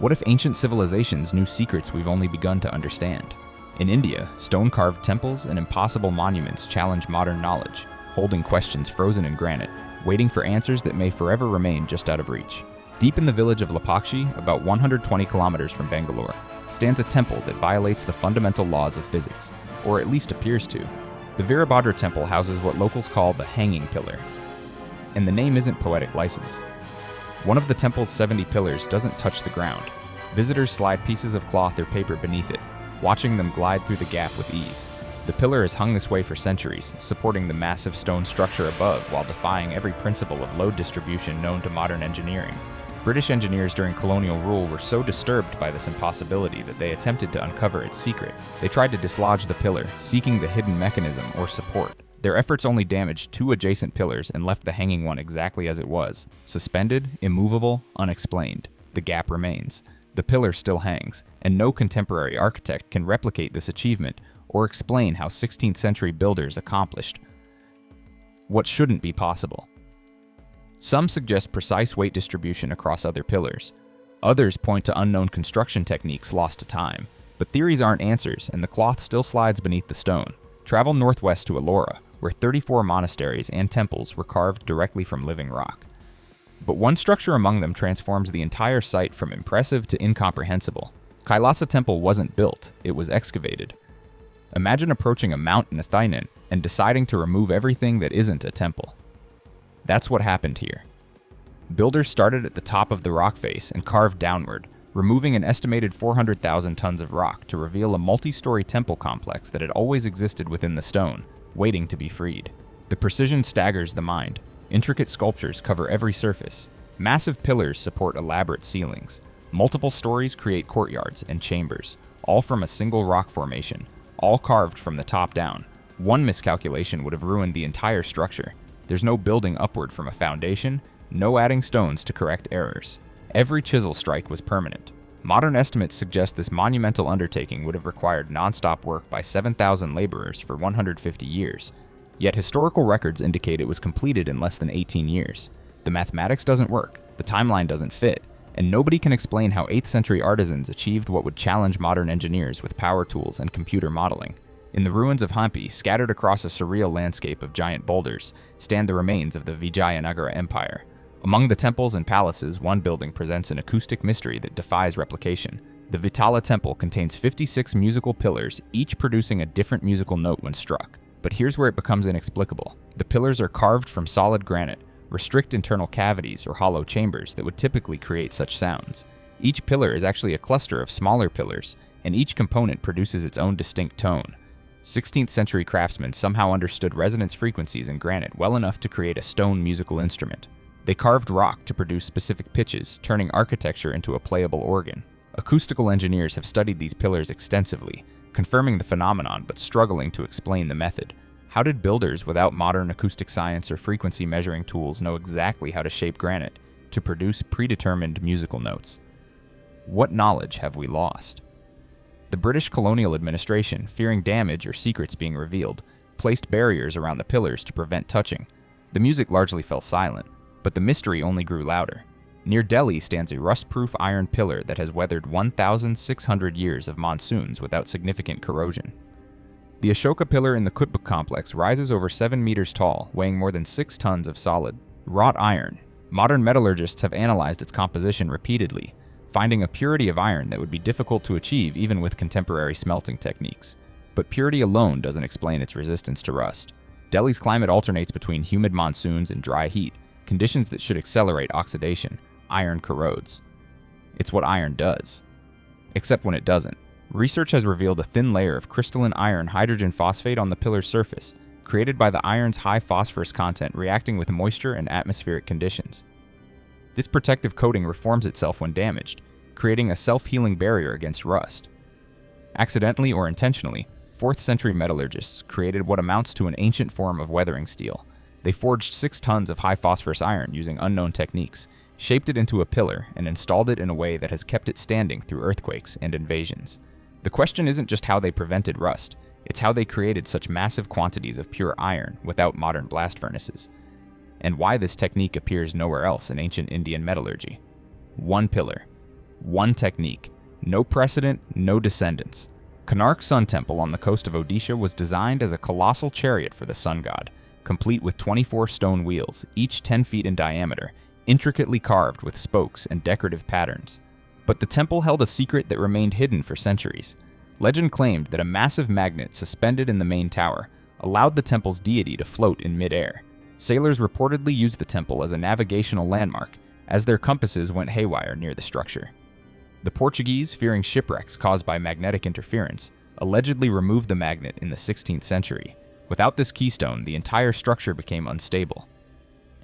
What if ancient civilizations knew secrets we've only begun to understand? In India, stone-carved temples and impossible monuments challenge modern knowledge, holding questions frozen in granite, waiting for answers that may forever remain just out of reach. Deep in the village of Lapakshi, about 120 kilometers from Bangalore, stands a temple that violates the fundamental laws of physics, or at least appears to. The Virabhadra temple houses what locals call the hanging pillar. And the name isn't poetic license. One of the temple's 70 pillars doesn't touch the ground. Visitors slide pieces of cloth or paper beneath it, watching them glide through the gap with ease. The pillar has hung this way for centuries, supporting the massive stone structure above while defying every principle of load distribution known to modern engineering. British engineers during colonial rule were so disturbed by this impossibility that they attempted to uncover its secret. They tried to dislodge the pillar, seeking the hidden mechanism or support. Their efforts only damaged 2 adjacent pillars and left the hanging one exactly as it was. Suspended, immovable, unexplained. The gap remains. The pillar still hangs, and no contemporary architect can replicate this achievement or explain how 16th century builders accomplished what shouldn't be possible. Some suggest precise weight distribution across other pillars. Others point to unknown construction techniques lost to time. But theories aren't answers, and the cloth still slides beneath the stone. Travel northwest to Ellora, where 34 monasteries and temples were carved directly from living rock. But one structure among them transforms the entire site from impressive to incomprehensible. Kailasa Temple wasn't built, it was excavated. Imagine approaching a mount in Athainan and deciding to remove everything that isn't a temple. That's what happened here. Builders started at the top of the rock face and carved downward, removing an estimated 400,000 tons of rock to reveal a multi-story temple complex that had always existed within the stone, waiting to be freed. The precision staggers the mind. Intricate sculptures cover every surface. Massive pillars support elaborate ceilings. Multiple stories create courtyards and chambers, all from a single rock formation, all carved from the top down. One miscalculation would have ruined the entire structure. There's no building upward from a foundation, no adding stones to correct errors. Every chisel strike was permanent. Modern estimates suggest this monumental undertaking would have required non-stop work by 7,000 laborers for 150 years. Yet historical records indicate it was completed in less than 18 years. The mathematics doesn't work, the timeline doesn't fit, and nobody can explain how 8th century artisans achieved what would challenge modern engineers with power tools and computer modeling. In the ruins of Hampi, scattered across a surreal landscape of giant boulders, stand the remains of the Vijayanagara Empire. Among the temples and palaces, one building presents an acoustic mystery that defies replication. The Vitala Temple contains 56 musical pillars, each producing a different musical note when struck. But here's where it becomes inexplicable. The pillars are carved from solid granite, restrict internal cavities or hollow chambers that would typically create such sounds. Each pillar is actually a cluster of smaller pillars, and each component produces its own distinct tone. 16th century craftsmen somehow understood resonance frequencies in granite well enough to create a stone musical instrument. They carved rock to produce specific pitches, turning architecture into a playable organ. Acoustical engineers have studied these pillars extensively, confirming the phenomenon but struggling to explain the method. How did builders without modern acoustic science or frequency measuring tools know exactly how to shape granite to produce predetermined musical notes? What knowledge have we lost? The British colonial administration, fearing damage or secrets being revealed, placed barriers around the pillars to prevent touching. The music largely fell silent, but the mystery only grew louder. Near Delhi stands a rust-proof iron pillar that has weathered 1,600 years of monsoons without significant corrosion. The Ashoka pillar in the Qutb complex rises over 7 meters tall, weighing more than 6 tons of solid, wrought iron. Modern metallurgists have analyzed its composition repeatedly, finding a purity of iron that would be difficult to achieve even with contemporary smelting techniques. But purity alone doesn't explain its resistance to rust. Delhi's climate alternates between humid monsoons and dry heat, conditions that should accelerate oxidation. Iron corrodes. It's what iron does. Except when it doesn't. Research has revealed a thin layer of crystalline iron hydrogen phosphate on the pillar's surface, created by the iron's high phosphorus content reacting with moisture and atmospheric conditions. This protective coating reforms itself when damaged, creating a self-healing barrier against rust. Accidentally or intentionally, 4th century metallurgists created what amounts to an ancient form of weathering steel. They forged 6 tons of high phosphorus iron using unknown techniques, shaped it into a pillar, and installed it in a way that has kept it standing through earthquakes and invasions. The question isn't just how they prevented rust, it's how they created such massive quantities of pure iron without modern blast furnaces, and why this technique appears nowhere else in ancient Indian metallurgy. One pillar, one technique. No precedent, no descendants. Konark Sun Temple on the coast of Odisha was designed as a colossal chariot for the sun god, complete with 24 stone wheels, each 10 feet in diameter, intricately carved with spokes and decorative patterns. But the temple held a secret that remained hidden for centuries. Legend claimed that a massive magnet suspended in the main tower allowed the temple's deity to float in mid-air. Sailors reportedly used the temple as a navigational landmark, as their compasses went haywire near the structure. The Portuguese, fearing shipwrecks caused by magnetic interference, allegedly removed the magnet in the 16th century. Without this keystone, the entire structure became unstable,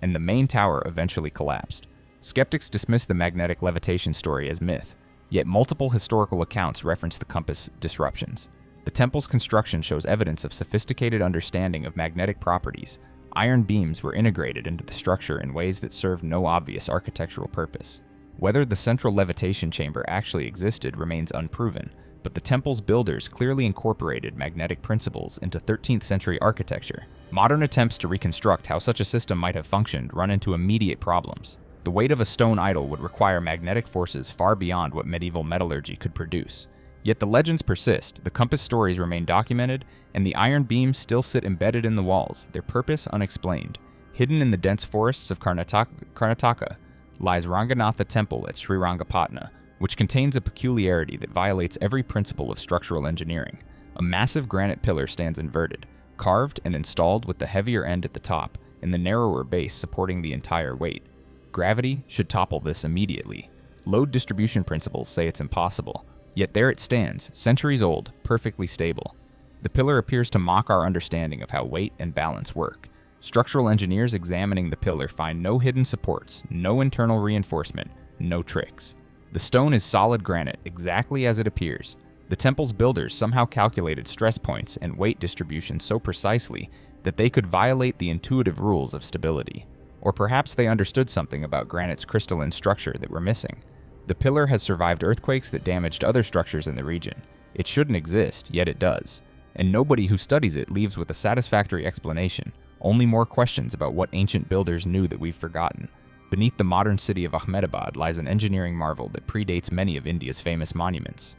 and the main tower eventually collapsed. Skeptics dismiss the magnetic levitation story as myth, yet multiple historical accounts reference the compass disruptions. The temple's construction shows evidence of sophisticated understanding of magnetic properties. Iron beams were integrated into the structure in ways that served no obvious architectural purpose. Whether the central levitation chamber actually existed remains unproven, but the temple's builders clearly incorporated magnetic principles into 13th century architecture. Modern attempts to reconstruct how such a system might have functioned run into immediate problems. The weight of a stone idol would require magnetic forces far beyond what medieval metallurgy could produce. Yet the legends persist, the compass stories remain documented, and the iron beams still sit embedded in the walls, their purpose unexplained. Hidden in the dense forests of Karnataka lies Ranganatha Temple at Srirangapatna, which contains a peculiarity that violates every principle of structural engineering. A massive granite pillar stands inverted, carved and installed with the heavier end at the top and the narrower base supporting the entire weight. Gravity should topple this immediately. Load distribution principles say it's impossible, yet there it stands, centuries old, perfectly stable. The pillar appears to mock our understanding of how weight and balance work. Structural engineers examining the pillar find no hidden supports, no internal reinforcement, no tricks. The stone is solid granite, exactly as it appears. The temple's builders somehow calculated stress points and weight distribution so precisely that they could violate the intuitive rules of stability. Or perhaps they understood something about granite's crystalline structure that we're missing. The pillar has survived earthquakes that damaged other structures in the region. It shouldn't exist, yet it does. And nobody who studies it leaves with a satisfactory explanation, only more questions about what ancient builders knew that we've forgotten. Beneath the modern city of Ahmedabad lies an engineering marvel that predates many of India's famous monuments.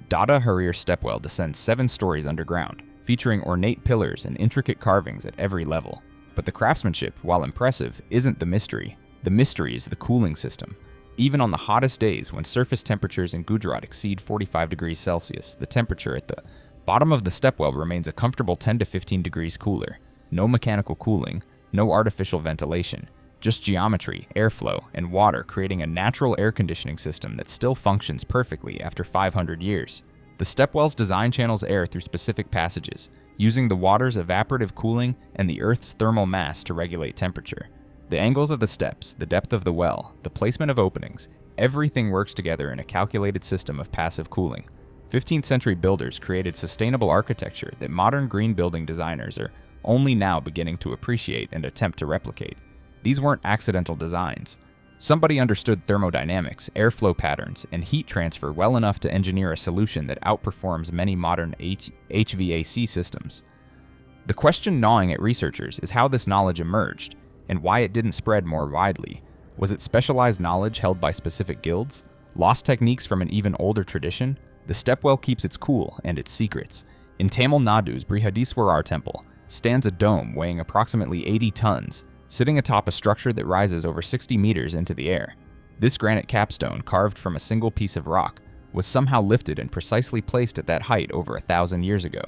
Dada Harir Stepwell descends 7 stories underground, featuring ornate pillars and intricate carvings at every level. But the craftsmanship, while impressive, isn't the mystery. The mystery is the cooling system. Even on the hottest days, when surface temperatures in Gujarat exceed 45 degrees Celsius, the temperature at the bottom of the stepwell remains a comfortable 10 to 15 degrees cooler. No mechanical cooling, no artificial ventilation, just geometry, airflow, and water creating a natural air conditioning system that still functions perfectly after 500 years. The stepwells design channels air through specific passages, using the water's evaporative cooling and the Earth's thermal mass to regulate temperature. The angles of the steps, the depth of the well, the placement of openings, everything works together in a calculated system of passive cooling. 15th century builders created sustainable architecture that modern green building designers are only now beginning to appreciate and attempt to replicate. These weren't accidental designs. Somebody understood thermodynamics, airflow patterns, and heat transfer well enough to engineer a solution that outperforms many modern HVAC systems. The question gnawing at researchers is how this knowledge emerged, and why it didn't spread more widely. Was it specialized knowledge held by specific guilds? Lost techniques from an even older tradition? The stepwell keeps its cool and its secrets. In Tamil Nadu's Brihadiswarar temple stands a dome weighing approximately 80 tons, sitting atop a structure that rises over 60 meters into the air. This granite capstone, carved from a single piece of rock, was somehow lifted and precisely placed at that height over 1,000 years ago.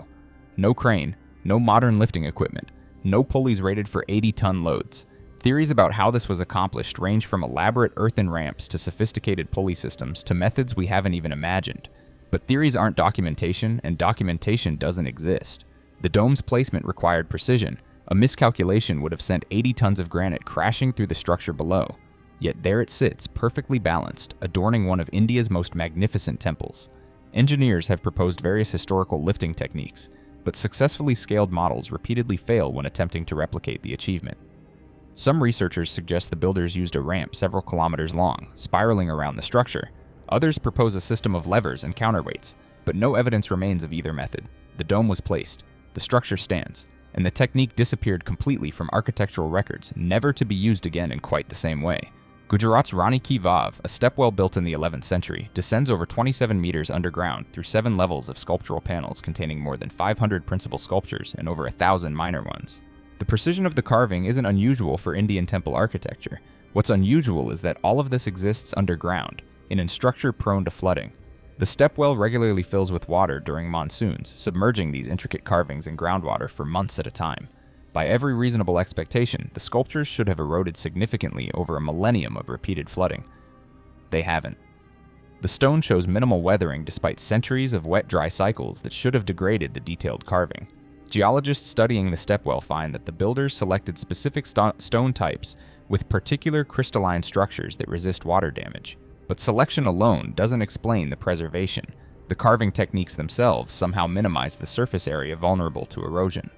No crane, no modern lifting equipment, no pulleys rated for 80-ton loads. Theories about how this was accomplished range from elaborate earthen ramps to sophisticated pulley systems to methods we haven't even imagined. But theories aren't documentation, and documentation doesn't exist. The dome's placement required precision. A miscalculation would have sent 80 tons of granite crashing through the structure below. Yet there it sits, perfectly balanced, adorning one of India's most magnificent temples. Engineers have proposed various historical lifting techniques, but successfully scaled models repeatedly fail when attempting to replicate the achievement. Some researchers suggest the builders used a ramp several kilometers long, spiraling around the structure. Others propose a system of levers and counterweights, but no evidence remains of either method. The dome was placed, the structure stands, and the technique disappeared completely from architectural records, never to be used again in quite the same way. Gujarat's Rani Ki Vav, a stepwell built in the 11th century, descends over 27 meters underground through 7 levels of sculptural panels containing more than 500 principal sculptures and over 1,000 minor ones. The precision of the carving isn't unusual for Indian temple architecture. What's unusual is that all of this exists underground, in a structure prone to flooding. The stepwell regularly fills with water during monsoons, submerging these intricate carvings in groundwater for months at a time. By every reasonable expectation, the sculptures should have eroded significantly over a millennium of repeated flooding. They haven't. The stone shows minimal weathering despite centuries of wet-dry cycles that should have degraded the detailed carving. Geologists studying the stepwell find that the builders selected specific stone types with particular crystalline structures that resist water damage. But selection alone doesn't explain the preservation. The carving techniques themselves somehow minimize the surface area vulnerable to erosion.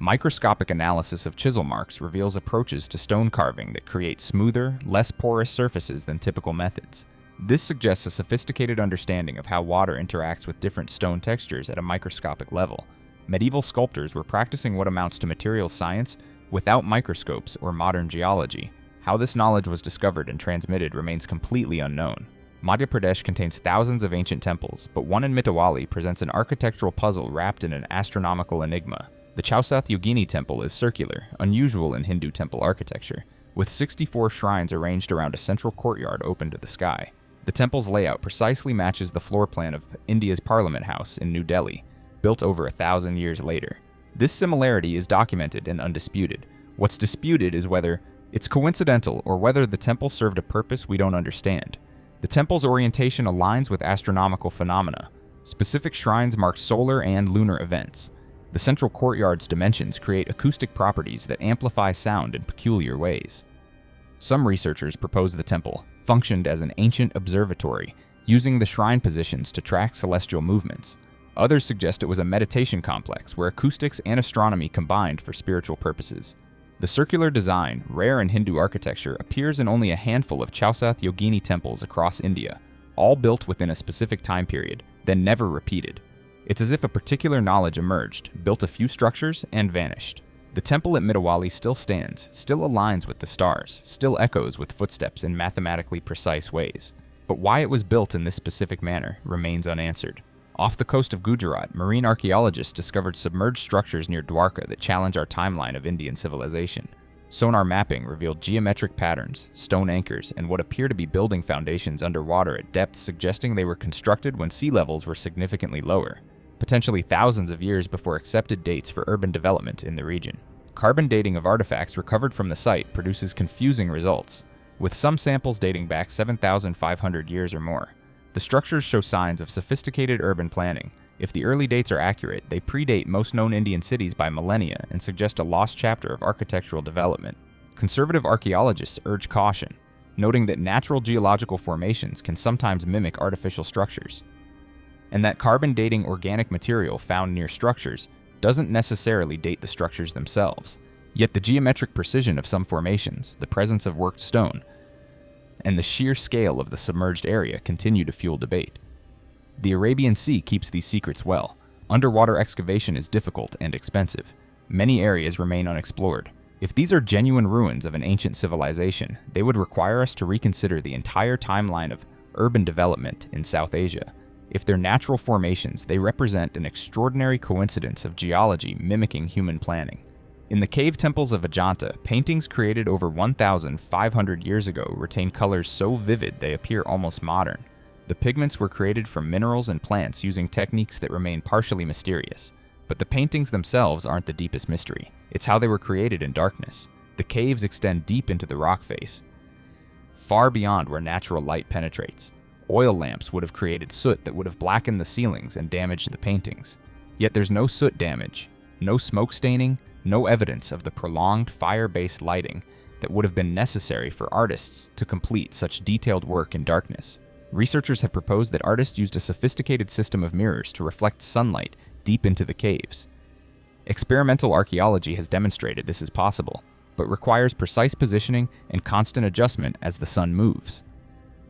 Microscopic analysis of chisel marks reveals approaches to stone carving that create smoother, less porous surfaces than typical methods. This suggests a sophisticated understanding of how water interacts with different stone textures at a microscopic level. Medieval sculptors were practicing what amounts to materials science without microscopes or modern geology. How this knowledge was discovered and transmitted remains completely unknown. Madhya Pradesh contains thousands of ancient temples, but one in Mitawali presents an architectural puzzle wrapped in an astronomical enigma. The Chausath Yogini temple is circular, unusual in Hindu temple architecture, with 64 shrines arranged around a central courtyard open to the sky. The temple's layout precisely matches the floor plan of India's Parliament House in New Delhi, built over 1,000 years later. This similarity is documented and undisputed. What's disputed is whether it's coincidental or whether the temple served a purpose we don't understand. The temple's orientation aligns with astronomical phenomena. Specific shrines mark solar and lunar events. The central courtyard's dimensions create acoustic properties that amplify sound in peculiar ways. Some researchers propose the temple functioned as an ancient observatory, using the shrine positions to track celestial movements. Others suggest it was a meditation complex where acoustics and astronomy combined for spiritual purposes. The circular design, rare in Hindu architecture, appears in only a handful of Chausath Yogini temples across India, all built within a specific time period, then never repeated. It's as if a particular knowledge emerged, built a few structures, and vanished. The temple at Mitawali still stands, still aligns with the stars, still echoes with footsteps in mathematically precise ways. But why it was built in this specific manner remains unanswered. Off the coast of Gujarat, marine archaeologists discovered submerged structures near Dwarka that challenge our timeline of Indian civilization. Sonar mapping revealed geometric patterns, stone anchors, and what appear to be building foundations underwater at depths suggesting they were constructed when sea levels were significantly lower, potentially thousands of years before accepted dates for urban development in the region. Carbon dating of artifacts recovered from the site produces confusing results, with some samples dating back 7,500 years or more. The structures show signs of sophisticated urban planning. If the early dates are accurate, they predate most known Indian cities by millennia and suggest a lost chapter of architectural development. Conservative archaeologists urge caution, noting that natural geological formations can sometimes mimic artificial structures, and that carbon dating organic material found near structures doesn't necessarily date the structures themselves. Yet the geometric precision of some formations, the presence of worked stone, and the sheer scale of the submerged area continue to fuel debate. The Arabian Sea keeps these secrets well. Underwater excavation is difficult and expensive. Many areas remain unexplored. If these are genuine ruins of an ancient civilization, they would require us to reconsider the entire timeline of urban development in South Asia. If they're natural formations, they represent an extraordinary coincidence of geology mimicking human planning. In the cave temples of Ajanta, paintings created over 1,500 years ago retain colors so vivid they appear almost modern. The pigments were created from minerals and plants using techniques that remain partially mysterious. But the paintings themselves aren't the deepest mystery. It's how they were created in darkness. The caves extend deep into the rock face, far beyond where natural light penetrates. Oil lamps would have created soot that would have blackened the ceilings and damaged the paintings. Yet there's no soot damage, no smoke staining, no evidence of the prolonged fire-based lighting that would have been necessary for artists to complete such detailed work in darkness. Researchers have proposed that artists used a sophisticated system of mirrors to reflect sunlight deep into the caves. Experimental archaeology has demonstrated this is possible, but requires precise positioning and constant adjustment as the sun moves.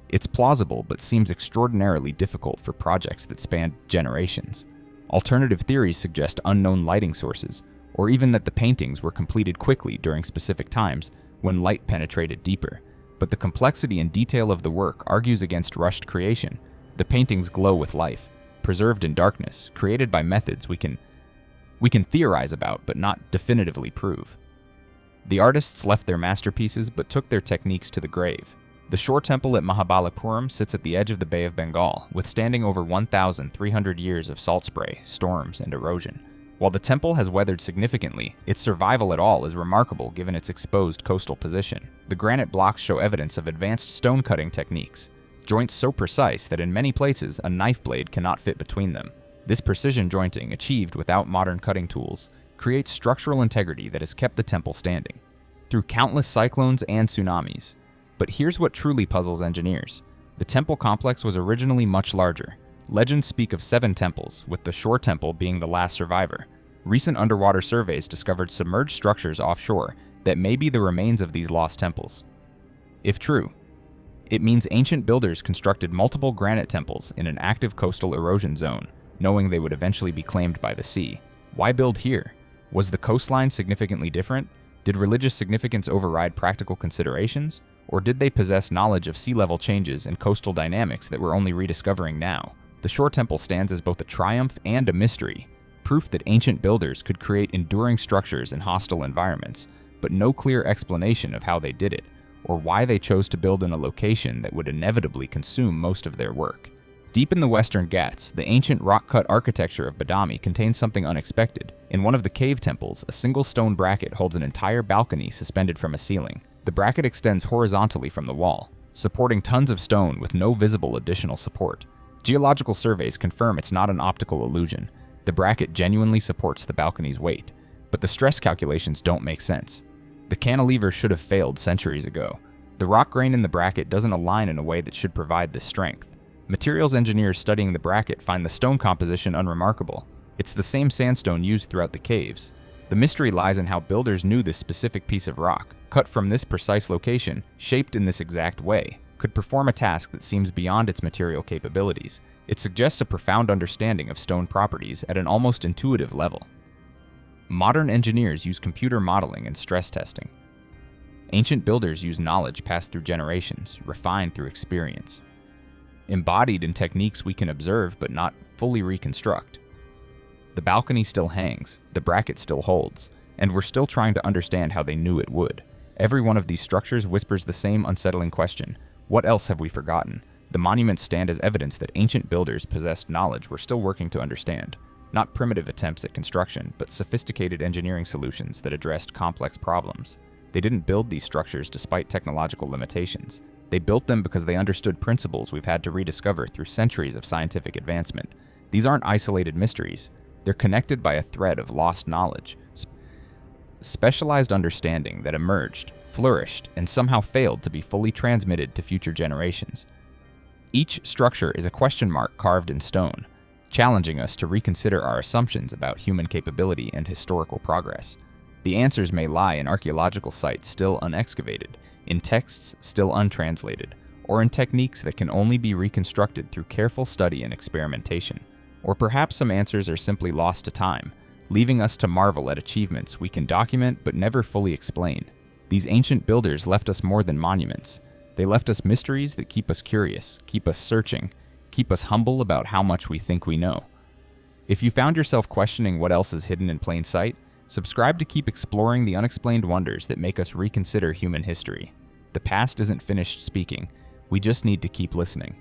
It's plausible, but seems extraordinarily difficult for projects that span generations. Alternative theories suggest unknown lighting sources, or even that the paintings were completed quickly during specific times when light penetrated deeper. But the complexity and detail of the work argues against rushed creation. The paintings glow with life, preserved in darkness, created by methods we can theorize about but not definitively prove. The artists left their masterpieces but took their techniques to the grave. The shore temple at Mahabalipuram sits at the edge of the Bay of Bengal, withstanding over 1,300 years of salt spray, storms, and erosion. While the temple has weathered significantly, its survival at all is remarkable given its exposed coastal position. The granite blocks show evidence of advanced stone cutting techniques, joints so precise that in many places a knife blade cannot fit between them. This precision jointing, achieved without modern cutting tools, creates structural integrity that has kept the temple standing through countless cyclones and tsunamis. But here's what truly puzzles engineers. The temple complex was originally much larger. Legends speak of 7 temples, with the shore temple being the last survivor. Recent underwater surveys discovered submerged structures offshore that may be the remains of these lost temples. If true, it means ancient builders constructed multiple granite temples in an active coastal erosion zone, knowing they would eventually be claimed by the sea. Why build here? Was the coastline significantly different? Did religious significance override practical considerations? Or did they possess knowledge of sea level changes and coastal dynamics that we're only rediscovering now? The shore temple stands as both a triumph and a mystery, proof that ancient builders could create enduring structures in hostile environments, but no clear explanation of how they did it, or why they chose to build in a location that would inevitably consume most of their work. Deep in the Western Ghats, the ancient rock-cut architecture of Badami contains something unexpected. In one of the cave temples, a single stone bracket holds an entire balcony suspended from a ceiling. The bracket extends horizontally from the wall, supporting tons of stone with no visible additional support. Geological surveys confirm it's not an optical illusion. The bracket genuinely supports the balcony's weight, but the stress calculations don't make sense. The cantilever should have failed centuries ago. The rock grain in the bracket doesn't align in a way that should provide this strength. Materials engineers studying the bracket find the stone composition unremarkable. It's the same sandstone used throughout the caves. The mystery lies in how builders knew this specific piece of rock, cut from this precise location, shaped in this exact way, could perform a task that seems beyond its material capabilities. It suggests a profound understanding of stone properties at an almost intuitive level. Modern engineers use computer modeling and stress testing. Ancient builders use knowledge passed through generations, refined through experience, embodied in techniques we can observe but not fully reconstruct. The balcony still hangs, the bracket still holds, and we're still trying to understand how they knew it would. Every one of these structures whispers the same unsettling question: what else have we forgotten? The monuments stand as evidence that ancient builders possessed knowledge we're still working to understand. Not primitive attempts at construction, but sophisticated engineering solutions that addressed complex problems. They didn't build these structures despite technological limitations. They built them because they understood principles we've had to rediscover through centuries of scientific advancement. These aren't isolated mysteries. They're connected by a thread of lost knowledge, specialized understanding that emerged, flourished, and somehow failed to be fully transmitted to future generations. Each structure is a question mark carved in stone, challenging us to reconsider our assumptions about human capability and historical progress. The answers may lie in archaeological sites still unexcavated, in texts still untranslated, or in techniques that can only be reconstructed through careful study and experimentation. Or perhaps some answers are simply lost to time, leaving us to marvel at achievements we can document but never fully explain. These ancient builders left us more than monuments. They left us mysteries that keep us curious, keep us searching, keep us humble about how much we think we know. If you found yourself questioning what else is hidden in plain sight, subscribe to keep exploring the unexplained wonders that make us reconsider human history. The past isn't finished speaking. We just need to keep listening.